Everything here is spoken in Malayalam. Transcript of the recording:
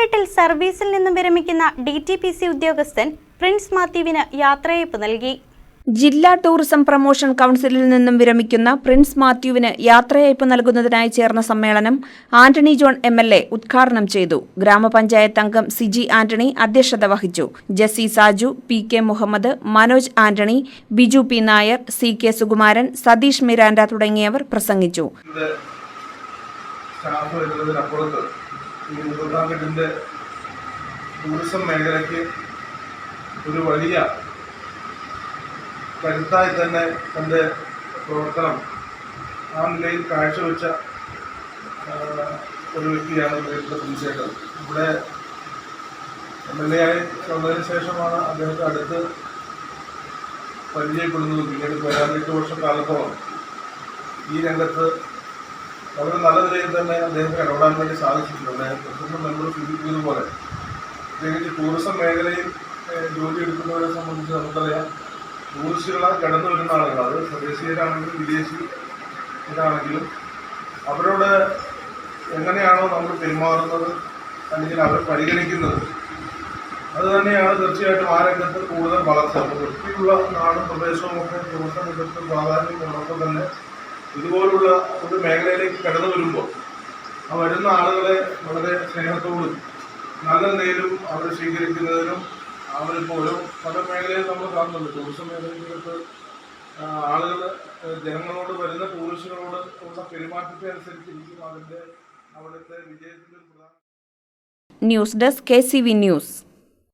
പതിനെട്ടിൽ സർവീസിൽ നിന്നും വിരമിക്കുന്ന DTPC ഉദ്യോഗസ്ഥൻ പ്രിൻസ് മാത്യുവിന് യാത്രയയപ്പ് നൽകി. ജില്ലാ ടൂറിസം പ്രൊമോഷൻ കൗൺസിലിൽ നിന്നും വിരമിക്കുന്ന പ്രിൻസ് മാത്യുവിന് യാത്രയയപ്പ് നൽകുന്നതിനായി ചേർന്ന സമ്മേളനം ആന്റണി ജോൺ MLA ഉദ്ഘാടനം ചെയ്തു. ഗ്രാമപഞ്ചായത്ത് അംഗം സിജി ആന്റണി അധ്യക്ഷത വഹിച്ചു. ജസി Saju, PK Muhammad, Manoj Antony, Biju P Nair, CK Sukumaran, Satheesh Miranda തുടങ്ങിയവർ പ്രസംഗിച്ചു. ടൂറിസം മേഖലയ്ക്ക് ഒരു വലിയ കരുത്തായി തന്നെ തൻ്റെ പ്രവർത്തനം ആ നിലയിൽ കാഴ്ചവെച്ച ഒരു വ്യക്തിയാണ് തീർച്ചയായിട്ടും. ഇവിടെ MLA ആയി വന്നതിന് ശേഷമാണ് അദ്ദേഹത്തെ അടുത്ത് പരിചയപ്പെടുന്നത്. പിന്നീട് 8 വർഷക്കാലത്തോളം ഈ രംഗത്ത് വളരെ നല്ല നിലയിൽ തന്നെ അദ്ദേഹത്തിന് ഇടപെടാൻ വേണ്ടി സാധിച്ചിട്ടുണ്ട്. പ്രസിഡന്റ് മെമ്പർ സൂചിപ്പിച്ചതുപോലെ പ്രത്യേകിച്ച് ടൂറിസം മേഖലയിൽ ജോലി എടുക്കുന്നവരെ സംബന്ധിച്ച് നമുക്കറിയാം, ടൂറിസ്റ്റുകളായി കടന്നു വരുന്ന ആളുകൾ, അത് സ്വദേശീയരാണെങ്കിലും വിദേശീയരാണെങ്കിലും അവരോട് എങ്ങനെയാണോ നമ്മൾ പെരുമാറുന്നത് അല്ലെങ്കിൽ അവർ പരിഗണിക്കുന്നത്, അത് തന്നെയാണ് തീർച്ചയായിട്ടും ആ രംഗത്ത് കൂടുതൽ വളർച്ച. വൃത്തിയുള്ള നാടും പ്രദേശവും ഒക്കെ ടൂറിസം രംഗത്ത് പ്രാധാന്യമുള്ളപ്പോൾ തന്നെ ഇതുപോലുള്ള ഒരു മേഖലയിലേക്ക് കടന്നു വരുമ്പോൾ ആ വരുന്ന ആളുകളെ വളരെ സ്നേഹത്തോടും നല്ല നിലയിലും അവർ സ്വീകരിക്കുന്നതിനും അവരിപ്പോൾ ഓരോ പല മേഖലയിൽ നമ്മൾ കാണുന്നുണ്ട്. ടൂറിസം മേഖലയിലേക്ക് ആളുകൾ ജനങ്ങളോട് വരുന്ന ടൂറിസ്റ്റുകളോട് ഉള്ള പെരുമാറ്റത്തെ അനുസരിച്ചിരിക്കും അവിടുത്തെ വിജയത്തിൻ്റെ പ്രധാന. News desk KCV news.